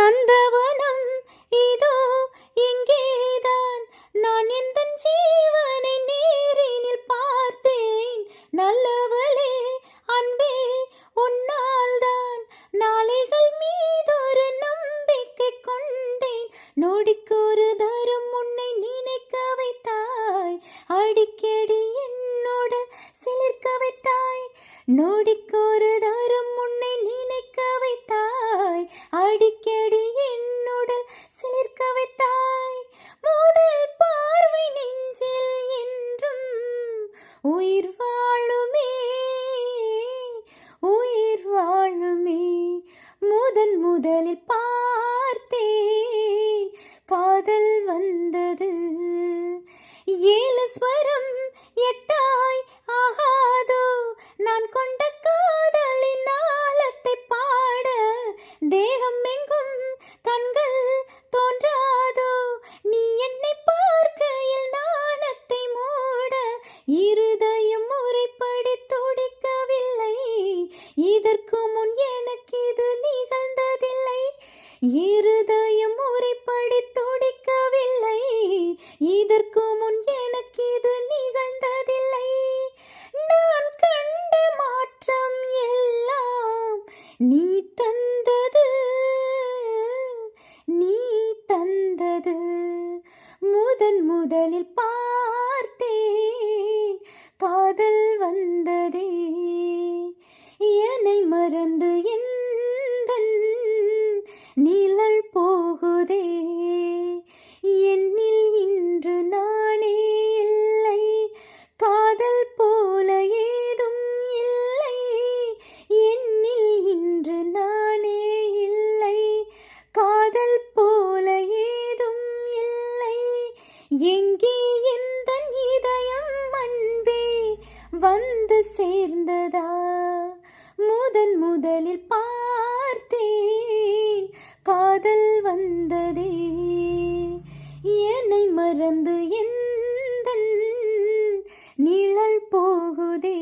நந்தவனம் இதோ இங்கேதான், நான் எந்தன் ஜீவனை நேரினில் பார்த்தேன். நல்லவளே அன்பே உன்னால்தான் நாளைகள் மீதொரு நம்பிக்கை கொண்டேன். நொடிக்கொரு தரம் உன்னை நினைக்க வைத்தாய், அடிக்கடி என்னோடு சிலிர்க்க வைத்தாய். நொடிக்கொரு தரம் உன்னை நினைக்க வைத்தாய், அடிக்கடி என்னோடு சிலிர்க்க வைத்தாய். முதல் பார்வை நெஞ்சில் என்றும் உயிர் வாழுமே, உயிர் வாழுமே. முதலில் பார்த்தேன், காதல் வந்தது. 7 ஸ்வரம் எட்டாய் ஆகாதோ, நான் கொண்ட காதலின் ஆழத்தை பாட. தேகம் எங்கும் கண்கள் தோன்றாதோ, நீ என்னை பார்க்கையில் நாணத்தை மூட. இருதயம் முறைப்படி துடிக்கவில்லை, இதற்கு முன் எனக்கு இது நிகழ்ந்ததில்லை. இருதயம் முறைப்படி துடிக்கவில்லை, இதற்கு முன் எனக்கு இது நிகழ்ந்ததில்லை. நான் கண்ட மாற்றம் எல்லாம் நீ தந்தது, நீ தந்தது. முதலில் பார்த்தேன், காதல் வந்ததே. என்னை மறந்து எந்தன் நிழல் போகுதே. என்னில் இன்று நானே இல்லை, காதல் போல ஏதும் இல்லை. என்னில் இன்று நானே இல்லை, காதல் போல ஏதும் இல்லை. எங்கே எந்தன் இதயம் அன்பே வந்து சேர்ந்ததா? முதலில் பார்த்தேன், காதல் வந்ததே. என்னை மறந்து எந்தன் நிழல் போகுதே.